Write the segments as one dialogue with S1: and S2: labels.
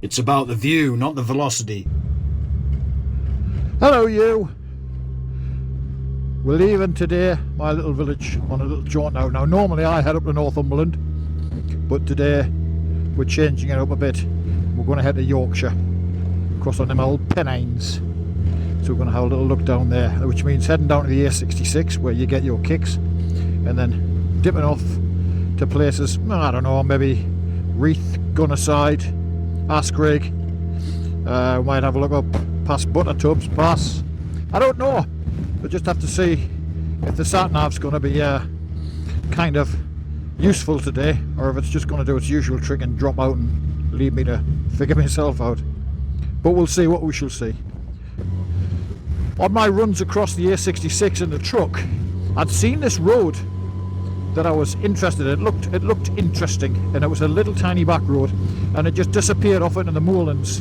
S1: It's about the view, not the velocity.
S2: Hello you! We're leaving today, my little village, on a little jaunt out. Now normally I head up to Northumberland, but today we're changing it up a bit. We're going to head to Yorkshire, across on them old Pennines. So we're going to have a little look down there, which means heading down to the A66 where you get your kicks, and then dipping off to places, I don't know, maybe Reeth, Gunnerside, Askrigg. We might have a look up past Buttertubs, Bass. I don't know. We'll just have to see if the sat-nav's going to be kind of useful today, or if it's just going to do its usual trick and drop out and leave me to figure myself out. But we'll see what we shall see. On my runs across the A66 in the truck, I'd seen this road that I was interested in. It looked interesting, and it was a little tiny back road, and it just disappeared off into the moorlands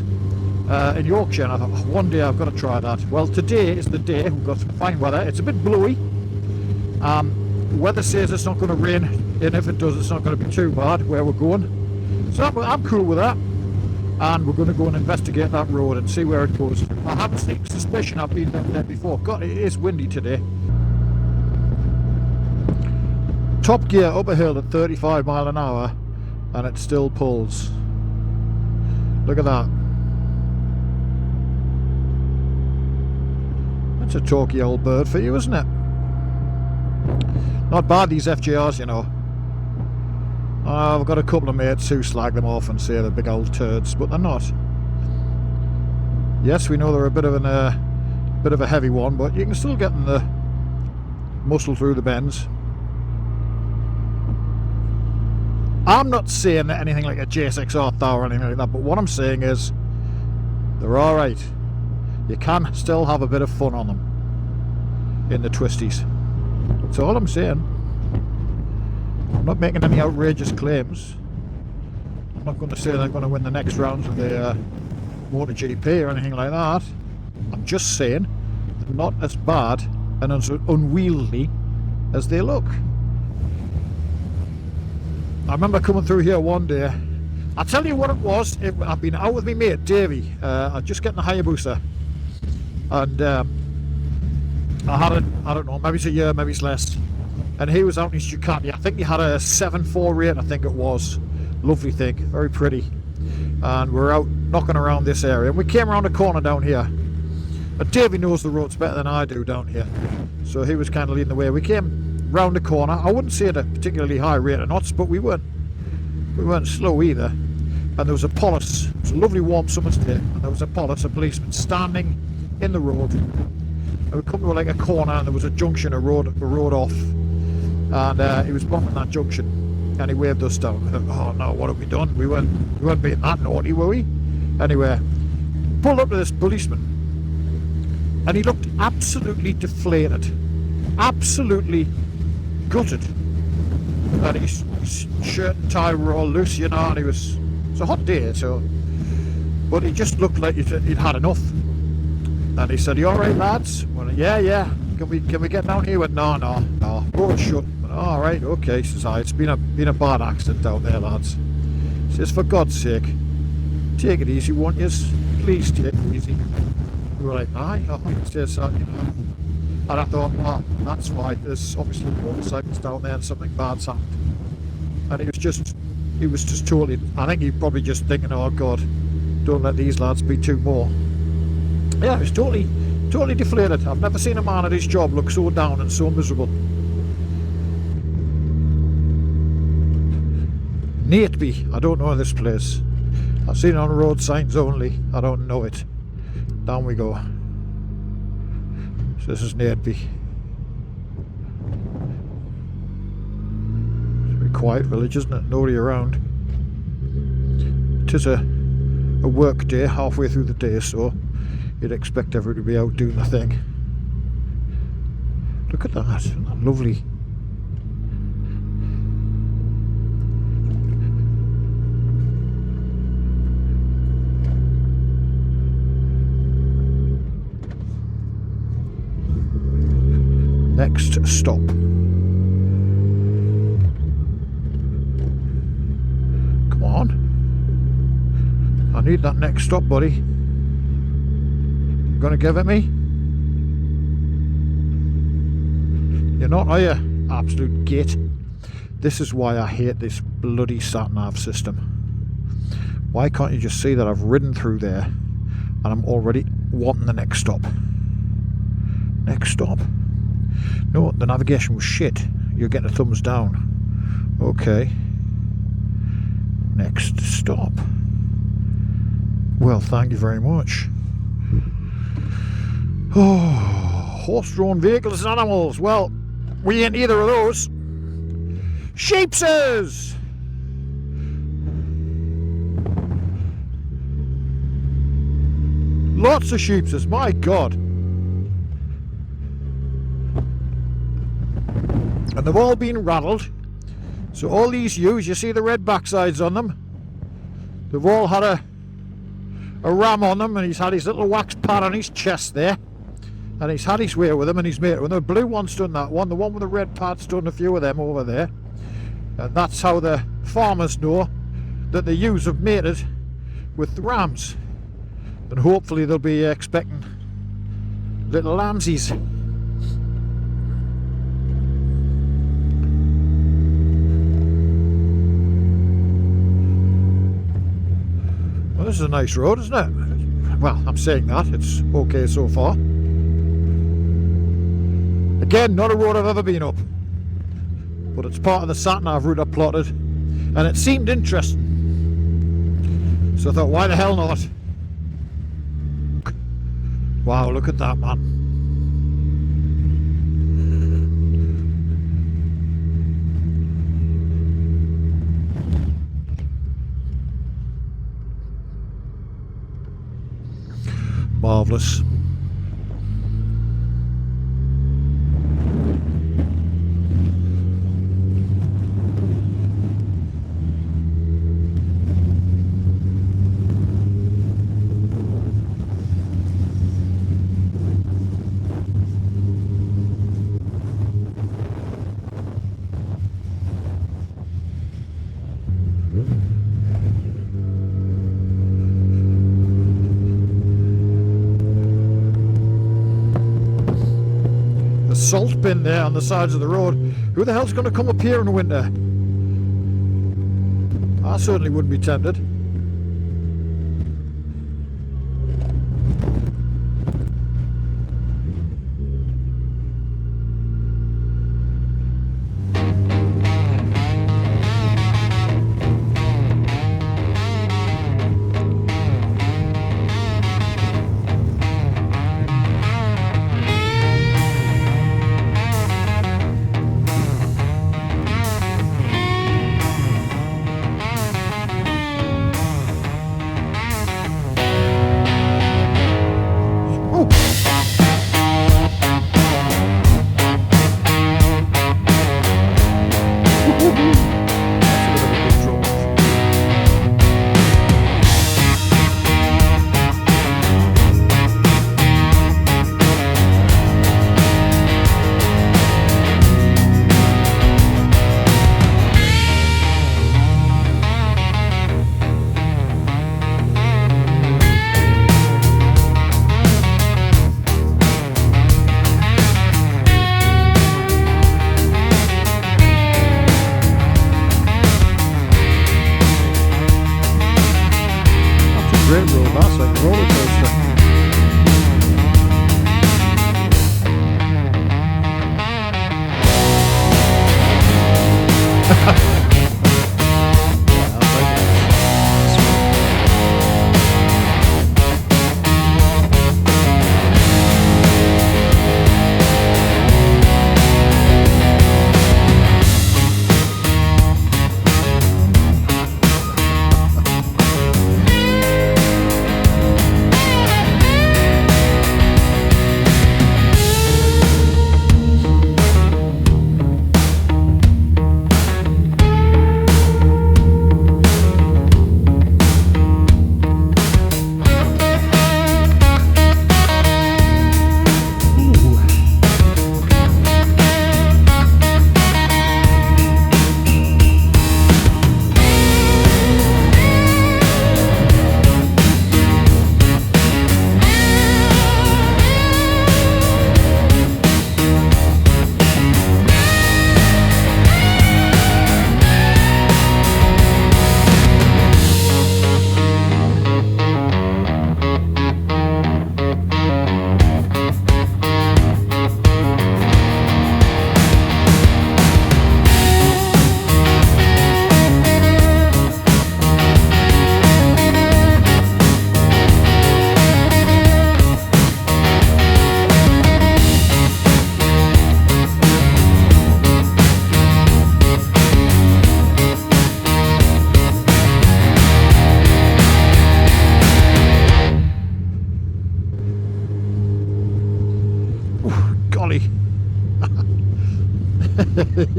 S2: in Yorkshire, and I thought, oh, one day I've got to try that. Well, today is the day. We've got some fine weather. It's a bit blowy. Weather says it's not going to rain, and if it does, it's not going to be too bad where we're going. So I'm cool with that, and we're going to go and investigate that road and see where it goes. I have a sneaking suspicion I've been down there before. God, it is windy today. Top gear up a hill at 35 mile an hour, and it still pulls. Look at that. That's a talky old bird for you, isn't it? Not bad, these FJRs, you know. I've got a couple of mates who slag them off and say they're big old turds, but they're not. Yes, we know they're a bit of a heavy one, but you can still get them the muscle through the bends. I'm not saying that anything like a J6R or anything like that, but what I'm saying is they're alright. You can still have a bit of fun on them in the twisties. That's all I'm saying. I'm not making any outrageous claims. I'm not going to say they're going to win the next rounds of the MotoGP or anything like that. I'm just saying they're not as bad and as unwieldy as they look. I remember coming through here one day. I'll tell you what it was. I've been out with my mate Davey. I'm just getting a Hayabusa, and I had it, I don't know, maybe it's a year, maybe it's less, and he was out in his Ducati. I think he had a 7.4 rate, I think it was. Lovely thing, very pretty. And we're out knocking around this area, and we came around a corner down here, and Davey knows the roads better than I do down here, so he was kind of leading the way. We came round the corner. I wouldn't say at a particularly high rate of knots, but we weren't slow either. And there was a police. It was a lovely warm summer's day, and there was a policeman standing in the road. And we come to like a corner, and there was a junction, a road off, and he was blocking that junction, and he waved us down. I thought, oh no, what have we done? We weren't being that naughty, were we? Anyway, pulled up to this policeman, and he looked absolutely deflated, absolutely gutted, and his shirt and tie were all loose, you know, and it's a hot day, so, but he just looked like he'd had enough. And he said, "You all right, lads?" Well, yeah. Can we get down here? He went, no. Road's shut. Went, all right, okay. He says, it's been a bad accident out there, lads. He says, for God's sake, take it easy, won't you? Please take it easy. We were like, aye. He says, you know. And I thought, oh, that's why. There's obviously motorcycles down there and something bad's happened. And he was just totally, I think he probably just thinking, oh God, don't let these lads be two more. Yeah, he was totally deflated. I've never seen a man at his job look so down and so miserable. Naby, I don't know this place. I've seen it on road signs only. I don't know it. Down we go. So this is Naby. It's a very quiet village, isn't it? Nobody around. It is a work day, halfway through the day, so you'd expect everybody to be out doing the thing. Look at that, isn't that lovely? Next stop. Come on. I need that next stop, buddy. Gonna give it me? You're not, are you? Absolute git. This is why I hate this bloody sat-nav system. Why can't you just see that I've ridden through there and I'm already wanting the next stop? Next stop. No, the navigation was shit. You're getting a thumbs down. Okay. Next stop. Well, thank you very much. Oh, horse-drawn vehicles and animals. Well, we ain't either of those. Sheepses! Lots of sheepses, my God. And they've all been rattled. So all these ewes, you see the red backsides on them. They've all had a ram on them, and he's had his little wax pad on his chest there. And he's had his way with them, and he's mated with them. The blue one's done that one. The one with the red pad's done a few of them over there. And that's how the farmers know that the ewes have mated with the rams. And hopefully they'll be expecting little lambsies. Well, this is a nice road, isn't it? Well, I'm saying that. It's okay so far. Again, not a road I've ever been up. But it's part of the sat-nav route I plotted. And it seemed interesting. So I thought, why the hell not? Wow, look at that, man. Marvellous. Salt bin there on the sides of the road. Who the hell's going to come up here in the winter? I certainly wouldn't be tempted. Great road, that's like a roller coaster.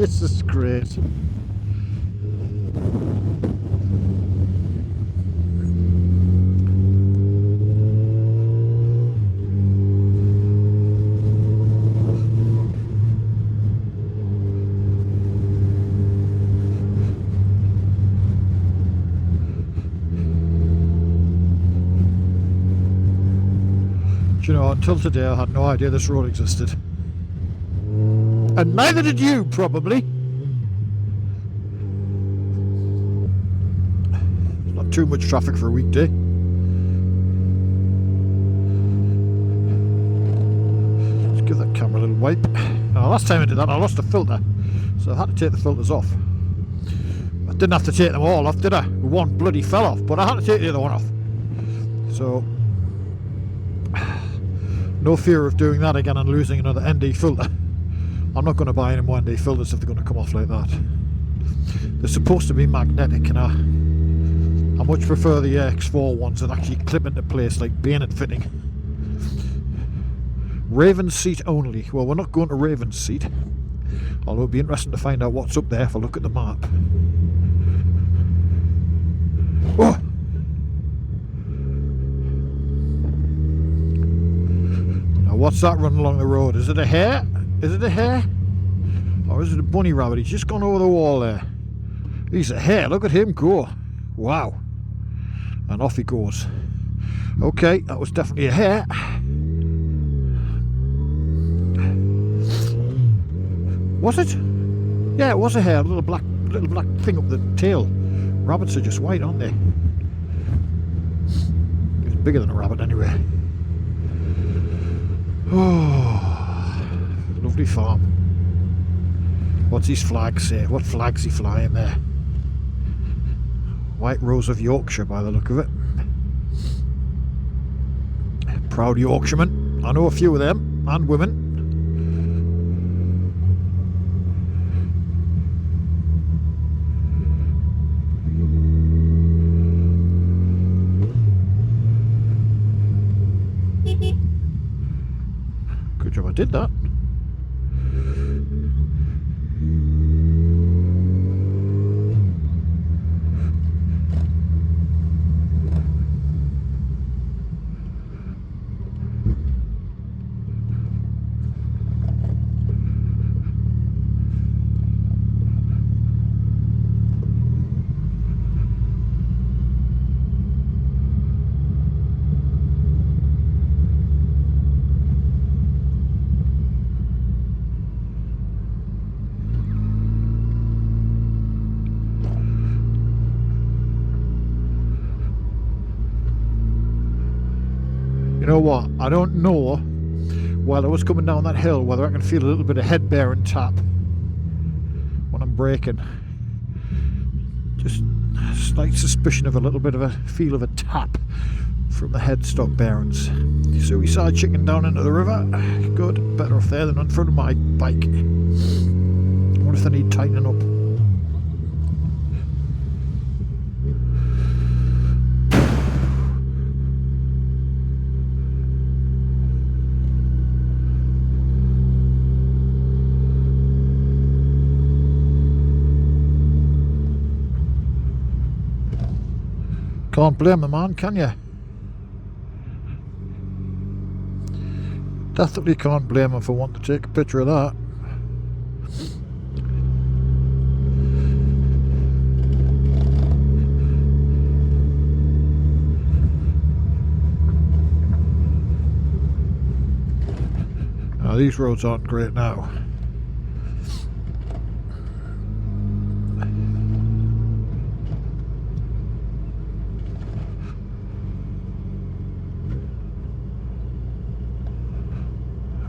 S2: This is great. You know, until today I had no idea this road existed. And neither did you, probably. Not too much traffic for a weekday. Let's give that camera a little wipe. Now, last time I did that I lost a filter, so I had to take the filters off. I didn't have to take them all off, did I? One bloody fell off, but I had to take the other one off. So no fear of doing that again and losing another ND filter. I'm not going to buy any more ND filters if they're going to come off like that. They're supposed to be magnetic, and I much prefer the X4 ones that actually clip into place like bayonet fitting. Raven's Seat only. Well, we're not going to Raven's Seat, although it'd be interesting to find out what's up there if I look at the map. Oh! What's that running along the road? Is it a hare? Is it a hare? Or is it a bunny rabbit? He's just gone over the wall there. He's a hare. Look at him go. Wow. And off he goes. Okay, that was definitely a hare. Was it? Yeah, it was a hare. A little black thing up the tail. Rabbits are just white, aren't they? It's bigger than a rabbit anyway. Oh, lovely farm. What's his flag say? What flag's he flying there? White Rose of Yorkshire by the look of it. Proud Yorkshiremen. I know a few of them, and women. Good job I did that. You know what? I don't know while I was coming down that hill whether I can feel a little bit of head bearing tap when I'm braking. Just a slight suspicion of a little bit of a feel of a tap from the headstock bearings. So we started chicking down into the river. Good, better off there than in front of my bike. What if they need tightening up? Can't blame the man, can you? Definitely can't blame him for wanting to take a picture of that. Now these roads aren't great now.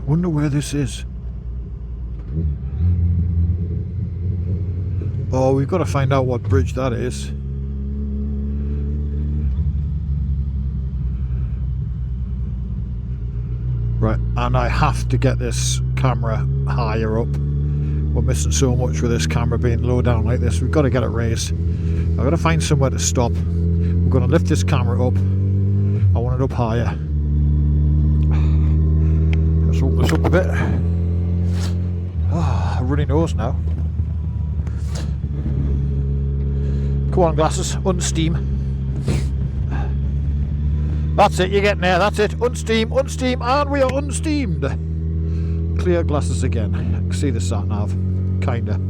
S2: Wonder where this is. Oh, we've got to find out what bridge that is. Right, and I have to get this camera higher up. We're missing so much with this camera being low down like this. We've got to get it raised. I've got to find somewhere to stop. We're going to lift this camera up. I want it up higher. Let's open this up a bit. Oh, a runny nose now. Go on, glasses, unsteam. That's it, you're getting there, that's it. Unsteam, unsteam, and we are unsteamed. Clear glasses again. I can see the sat nav, kinda.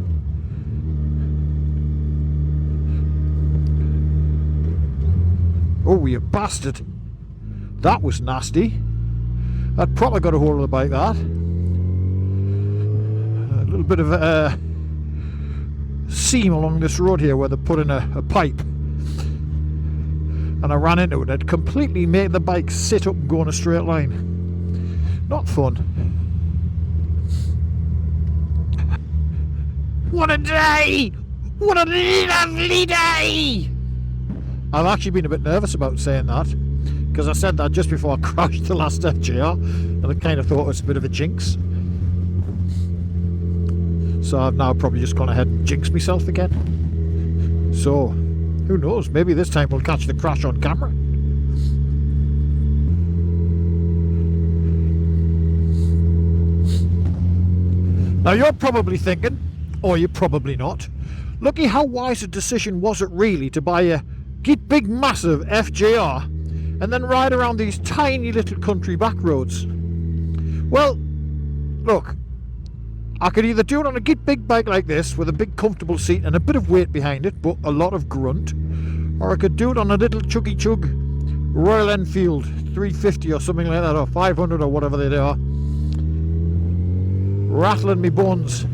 S2: Oh, you bastard. That was nasty. I'd probably got a hold of the bike, that. A little bit of a seam along this road here where they put in a pipe. And I ran into it. It completely made the bike sit up and go in a straight line. Not fun. What a day! What a lovely day! I've actually been a bit nervous about saying that, because I said that just before I crashed the last FJR, and I kind of thought it was a bit of a jinx. So I've now probably just gone ahead and jinxed myself again. So, who knows, maybe this time we'll catch the crash on camera. Now you're probably thinking, or you're probably not, looky how wise a decision was it really to buy a big massive FJR and then ride around these tiny little country back roads. Well, look, I could either do it on a big bike like this with a big comfortable seat and a bit of weight behind it, but a lot of grunt, or I could do it on a little chuggy chug Royal Enfield 350 or something like that, or 500 or whatever they are, rattling me bones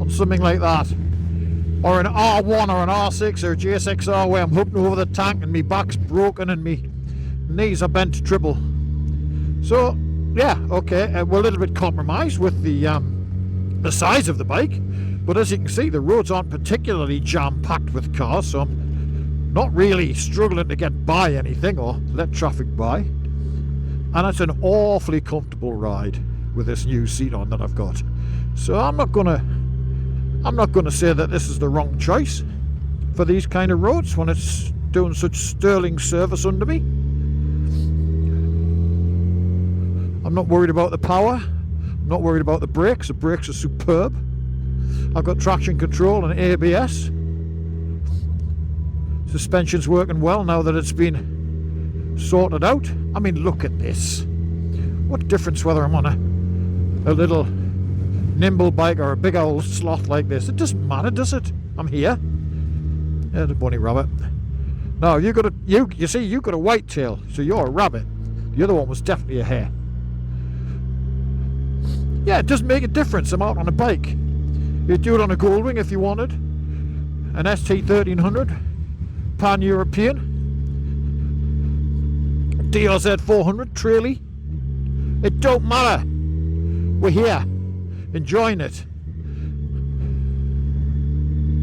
S2: on something like that, or an R1 or an R6 or a GSXR where I'm hooked over the tank and my back's broken and my knees are bent to triple. So yeah, okay, we're a little bit compromised with the size of the bike, but as you can see, the roads aren't particularly jam-packed with cars, so I'm not really struggling to get by anything or let traffic by. And it's an awfully comfortable ride with this new seat on that I've got. So I'm not gonna say that this is the wrong choice for these kind of roads when it's doing such sterling service under me. I'm not worried about the power. I'm not worried about the brakes. The brakes are superb. I've got traction control and ABS. Suspension's working well now that it's been sorted out. I mean, look at this. What difference whether I'm on a little nimble bike or a big old sloth like this? It doesn't matter, does it? I'm here. Yeah, the bunny rabbit. No, you see, you got a white tail, so you're a rabbit. The other one was definitely a hare. Yeah, it doesn't make a difference. I'm out on a bike. You'd do it on a Goldwing if you wanted. An ST1300, Pan-European, DRZ 400, Trailly. It don't matter. We're here, enjoying it.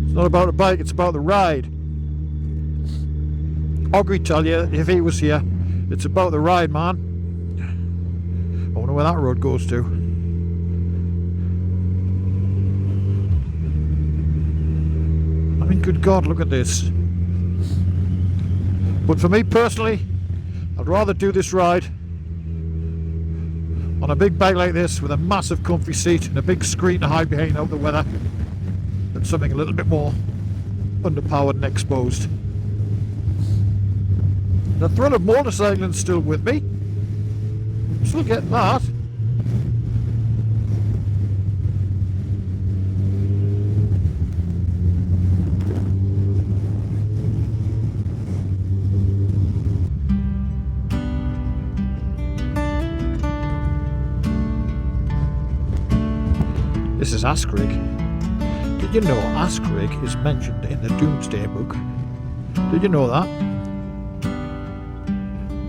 S2: It's not about the bike, it's about the ride. Ogry tell you, if he was here, it's about the ride, man. I wonder where that road goes to. I mean, good God, look at this. But for me personally, I'd rather do this ride on a big bike like this with a massive comfy seat and a big screen to hide behind out the weather than something a little bit more underpowered and exposed. The thrill of motorcycling's still with me. I'm still getting that. This is Askrigg. Did you know Askrigg is mentioned in the Doomsday Book? Did you know that?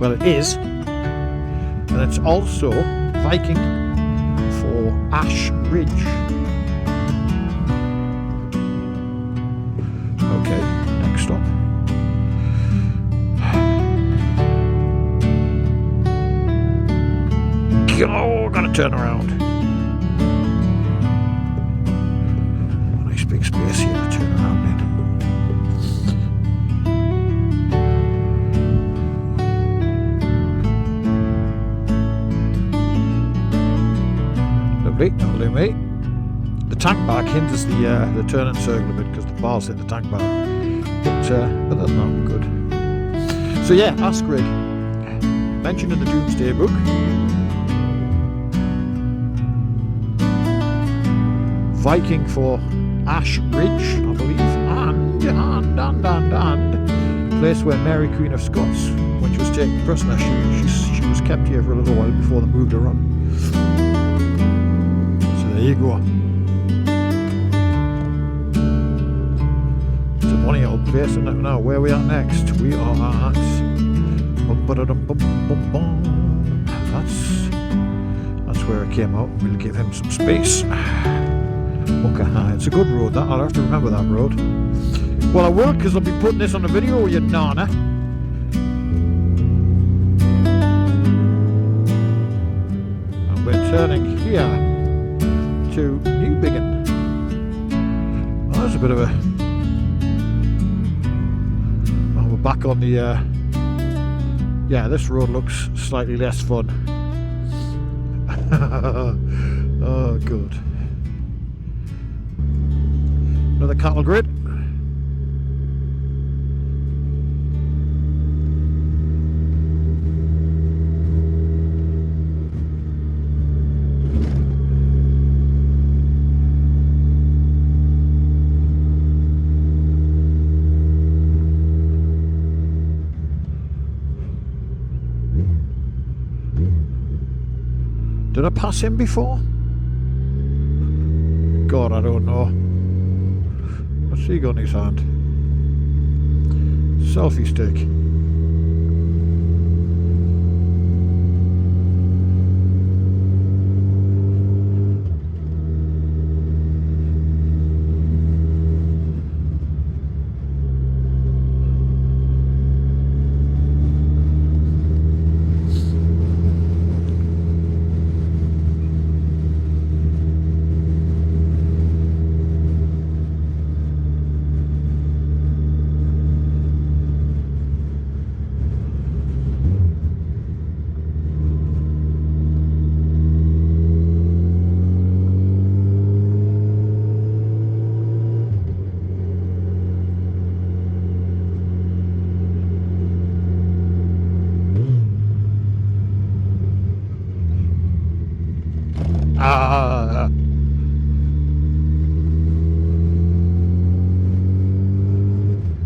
S2: Well, it is. And it's also Viking for Ash Ridge. Okay, next stop. Oh, gotta turn around. Nice big space here to turn around in. Lovely, that'll do me. The tank bag hinders the turning circle a bit because the bars hit the tank bag. But other than that, we're good. So yeah, Askrigg, mentioned in the Doomsday Book. Viking for Ash Ridge, I believe, and place where Mary Queen of Scots, when she was taken prisoner, she was kept here for a little while before they moved her on. So there you go. It's a funny old place, isn't it? Now, where are we at next? We are at... That's where it came out. We'll give him some space. Okay, it's a good road, that. I'll have to remember that road. Well, I will, because I'll be putting this on the video, you nana. And we're turning here to Newbiggin. Oh, there's a bit of a... Oh, we're back on the... Yeah, this road looks slightly less fun. Oh, good. Another cattle grid. Did I pass him before? God, I don't know. What's he got in his hand? Selfie stick.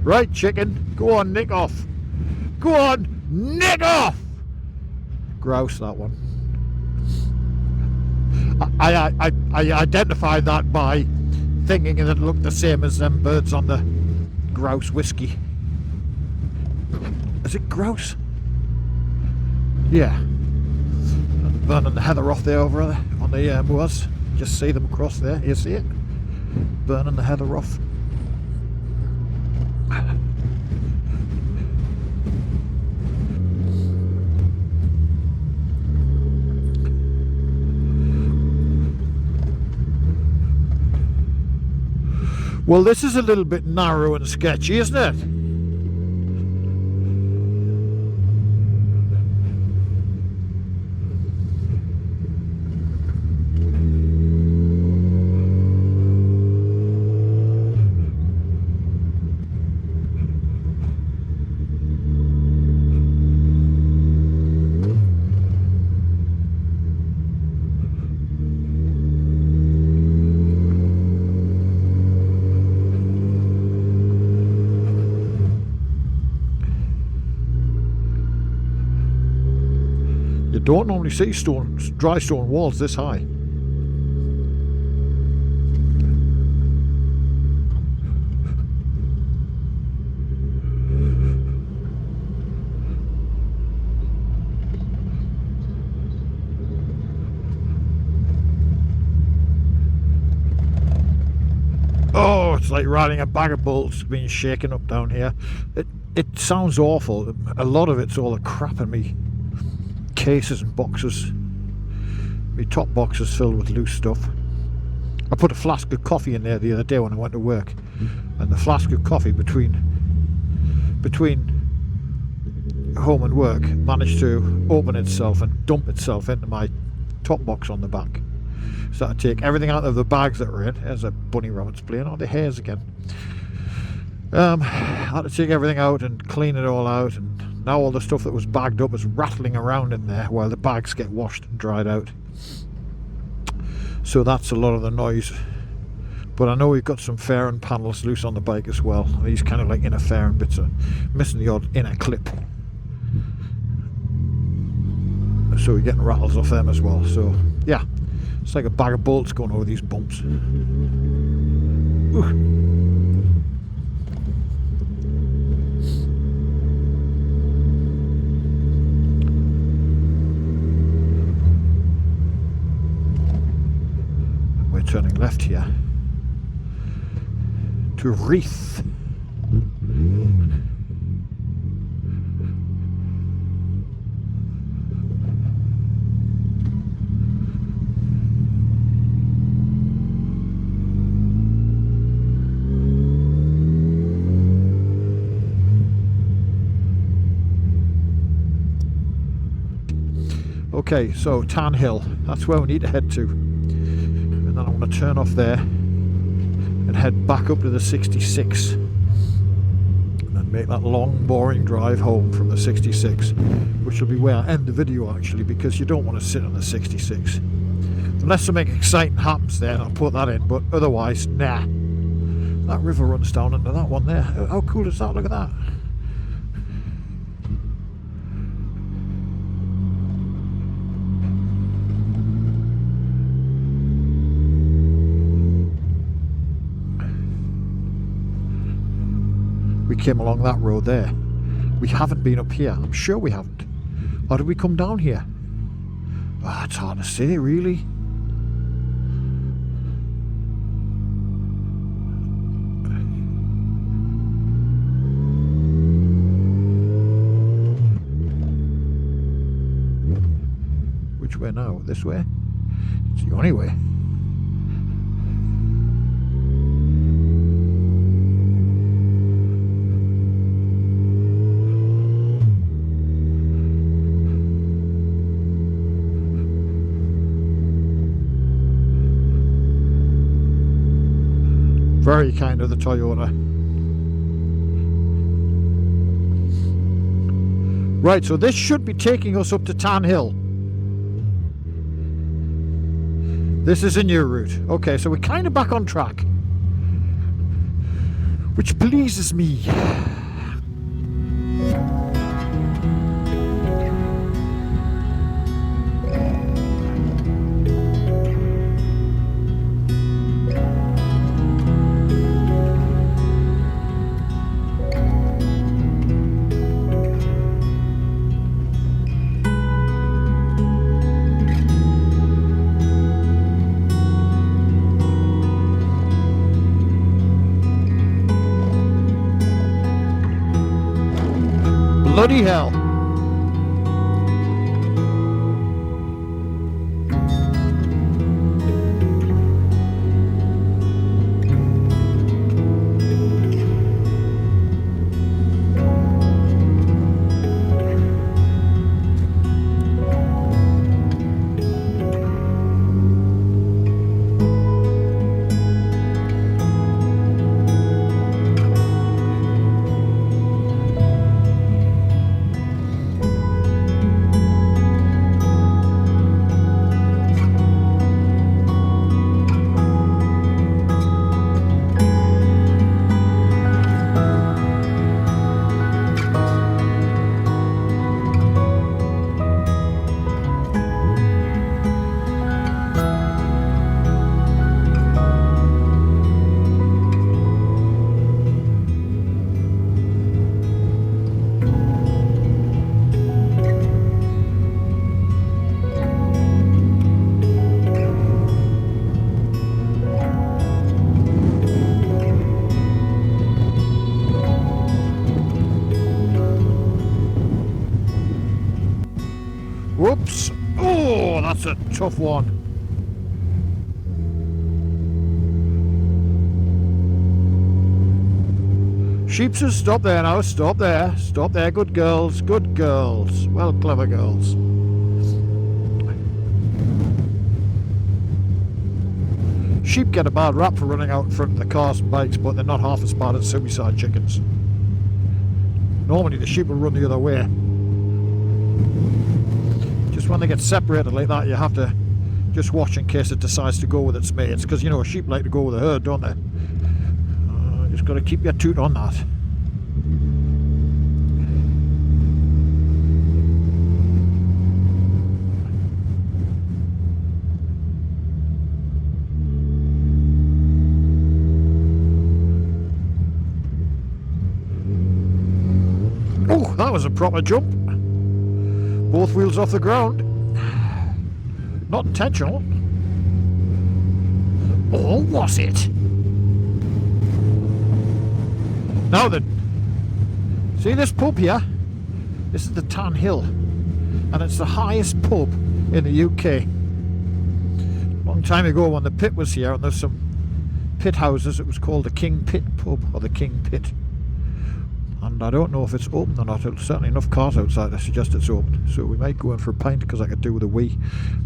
S2: Right, chicken. Go on, nick off. Go on, nick off! Grouse, that one. I identified that by thinking it looked the same as them birds on the grouse whiskey. Is it grouse? Yeah. Burning the heather off there over there on the moors. Just see them across there. You see it? Burning the heather off. Well, this is a little bit narrow and sketchy, isn't it? You don't normally see dry stone walls this high. Oh, it's like riding a bag of bolts being shaken up down here. It sounds awful. A lot of it's all the crap in me cases and boxes. My top boxes filled with loose stuff. I put a flask of coffee in there the other day when I went to work, and the flask of coffee between home and work managed to open itself and dump itself into my top box on the back. So I take everything out of the bags that were in. There's a bunny rabbit's playing on the hairs again. I had to take everything out and clean it all out, and now all the stuff that was bagged up is rattling around in there while the bags get washed and dried out. So that's a lot of the noise. But I know we've got some fairing panels loose on the bike as well. These kind of like inner fairing bits are missing the odd inner clip. So we're getting rattles off them as well. So yeah, it's like a bag of bolts going over these bumps. Ooh. We're turning left here to Wreath. Okay, so Tan Hill, that's where we need to head to. And then I want to turn off there and head back up to the 66 and make that long boring drive home from the 66, which will be where I end the video actually, because you don't want to sit on the 66 unless something exciting happens there, and I'll put that in, but otherwise nah. That river runs down into that one there. How cool is that? Look at that. We came along that road there. We haven't been up here. I'm sure we haven't. Or did we come down here? Oh, it's hard to say, really. Which way now? This way? It's the only way. Very kind of the Toyota. Right, so this should be taking us up to Tan Hill. This is a new route. Okay, so we're kind of back on track, which pleases me. Bloody hell. Whoops. Oh, that's a tough one. Sheepses, stop there now. Stop there. Stop there. Good girls. Good girls. Well, clever girls. sheep get a bad rap for running out in front of the cars and bikes, but they're not half as bad as suicide chickens. Normally the sheep will run the other way. Just when they get separated like that, you have to just watch in case it decides to go with its mates, because you know sheep like to go with a herd, don't they? Just got to keep your toot on that. Oh, that was a proper jump. Both wheels off the ground. Not intentional. Or was it? Now then, see this pub here? This is the Tan Hill, and it's the highest pub in the UK. A long time ago when the pit was here, and there's some pit houses, it was called the King Pit Pub, or the King Pit. And I don't know if it's open or not. There's certainly enough cars outside to suggest it's open. So we might go in for a pint, because I could do with a wee,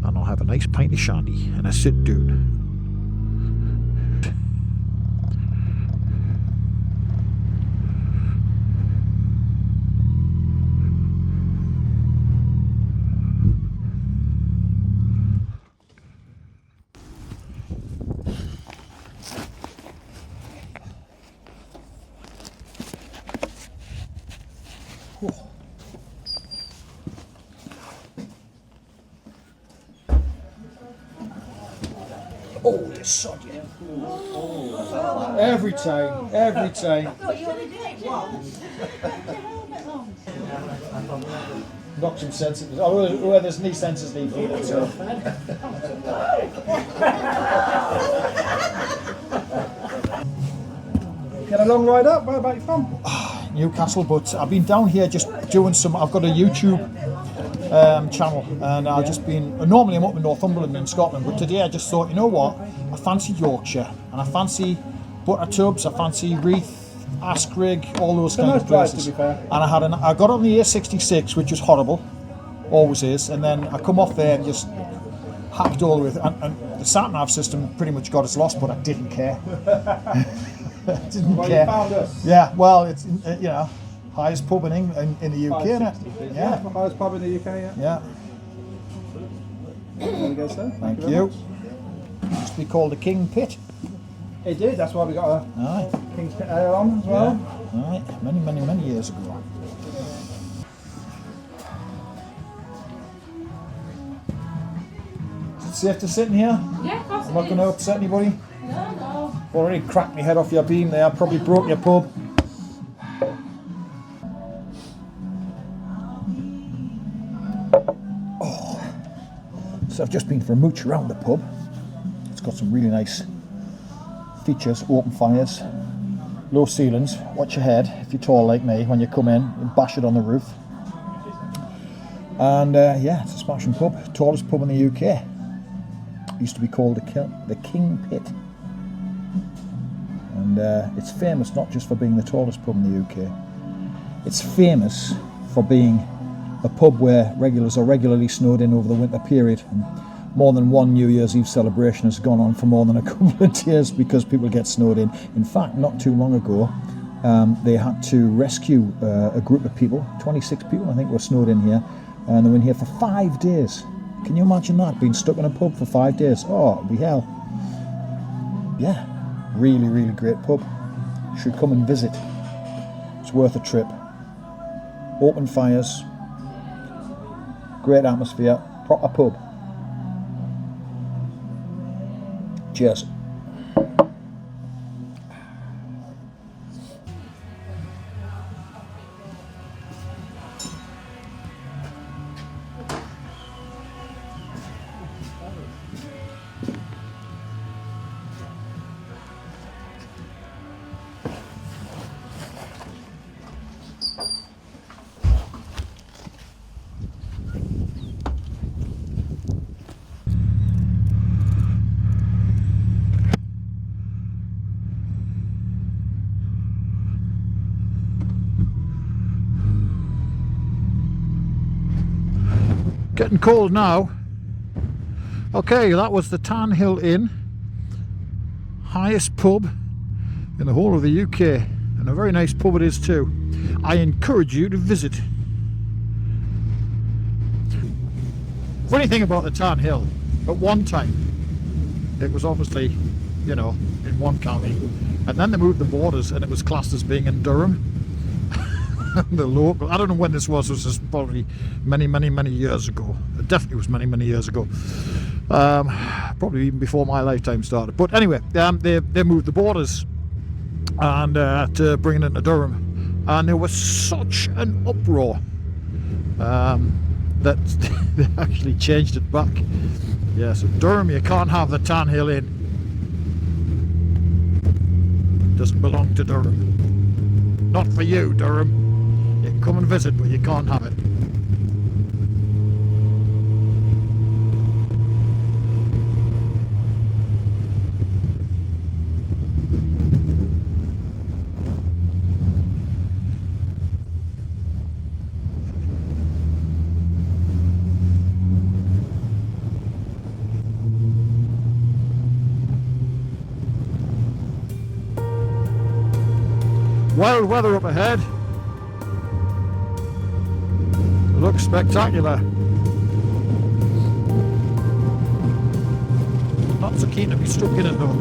S2: and I'll have a nice pint of shandy and a sit down. Oh, you sod, yeah. Every time, every time. Knock some sensors. Oh, well, there's no sensors need for so.
S3: Get a long ride up. Where about you from?
S2: Newcastle, but I've been down here just doing some. I've got a YouTube channel, and I've just been. Normally I'm up in Northumberland in Scotland, but today I just thought, you know what? I fancy Yorkshire, and I fancy Buttertubs, I fancy Reeth, Askrigg, all those kind of places.
S3: To be fair.
S2: And I got on the A66, which was horrible, always is, and then I come off there and just hacked all the way. And the sat nav system pretty much got us lost, but I didn't care. Didn't care.
S3: You found us.
S2: Yeah, well, it's you know, highest pub in the UK, isn't it?
S3: Yeah, highest pub in the UK.
S2: Yeah.
S3: There we go, sir.
S2: Thank you. Used to be called the King Pit.
S3: It did. That's why we got a
S2: Aye.
S3: King's Pit Ale on as well.
S2: Yeah. Aye. Many years ago. Is it safe to sit in here?
S4: Yeah, of course.
S2: I'm not going to upset anybody.
S4: No.
S2: I've already cracked my head off your beam there. Probably broke your pub. Oh. So I've just been for a mooch around the pub. It's got some really nice features, open fires, low ceilings. Watch your head if you're tall like me. When you come in, you bash it on the roof. And yeah, it's a smashing pub. Tallest pub in the UK. It used to be called the King Pit. And it's famous not just for being the tallest pub in the UK. It's famous for being a pub where regulars are regularly snowed in over the winter period. And more than one New Year's Eve celebration has gone on for more than a couple of days because people get snowed in. In fact, not too long ago, they had to rescue a group of people, 26 people I think were snowed in here, and they were in here for 5 days. Can you imagine that, being stuck in a pub for 5 days? Oh, it'd be hell. Yeah, really, really great pub. Should come and visit. It's worth a trip. Open fires, great atmosphere, proper pub. Cheers. Getting cold now. Okay, that was the Tan Hill Inn. highest pub in the whole of the UK, and a very nice pub it is too. I encourage you to visit. Funny thing about the Tarn Hill, at one time it was obviously, you know, in one county, and then they moved the borders and it was classed as being in Durham. The local, I don't know when this was probably many years ago. It definitely was many years ago. Probably even before my lifetime started. But anyway, they moved the borders and to bring it into Durham, and there was such an uproar that they actually changed it back. Yeah, so Durham, you can't have the Tarn Hill Inn. Doesn't belong to Durham. Not for you, Durham. You can come and visit, but you can't have it. Wild weather up ahead. Looks spectacular. Not so keen to be stuck in it though.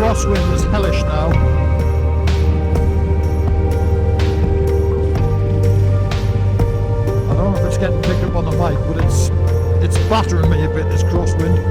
S2: crosswind is hellish now. I don't know if it's getting picked up on the mic, but it's battering me a bit, this crosswind.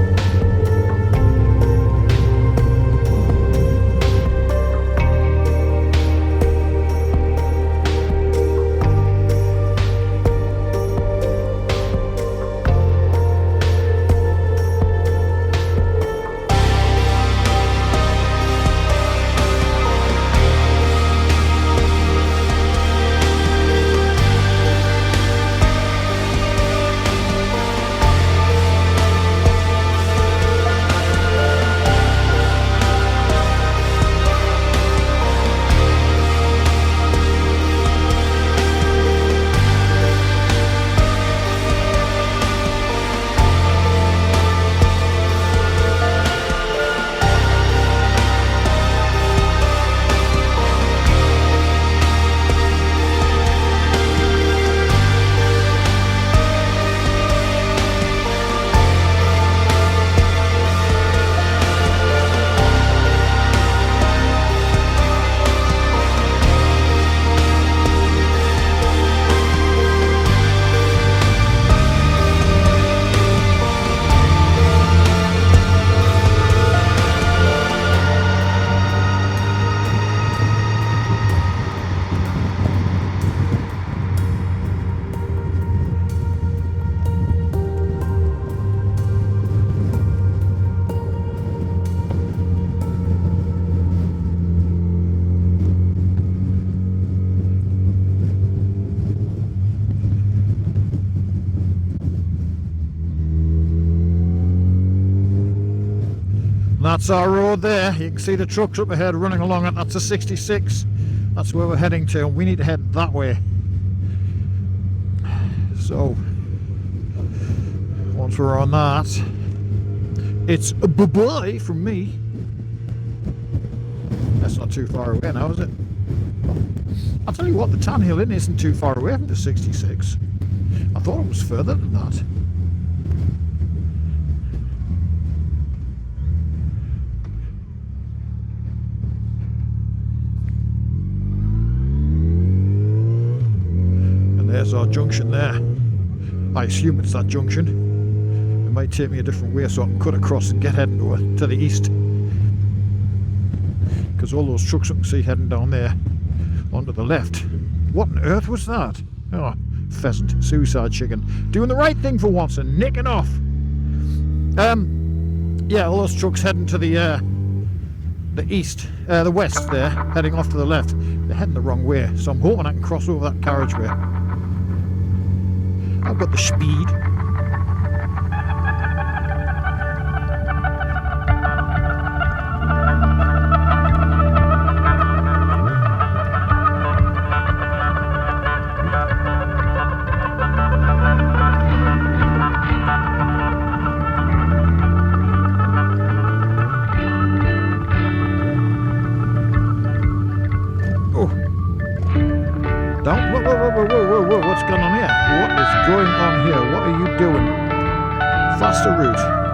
S2: That's our road there. You can see the trucks up ahead running along it. That's a 66. That's where we're heading to. We need to head that way. So, once we're on that, it's a bye-bye from me. That's not too far away now, is it? I'll tell you what, the Tan Hill Inn isn't too far away from the 66. I thought it was further than that. And there's our junction there. I assume it's that junction. It might take me a different way so I can cut across and get heading to the east. Because all those trucks I can see heading down there onto the left. What on earth was that? Oh, pheasant, suicide chicken. Doing the right thing for once and nicking off. Yeah, all those trucks heading to the east, the west there, heading off to the left. They're heading the wrong way, so I'm hoping I can cross over that carriageway. I've got the speed. Whoa, what's going on here? What is going on here? What are you doing? Faster route.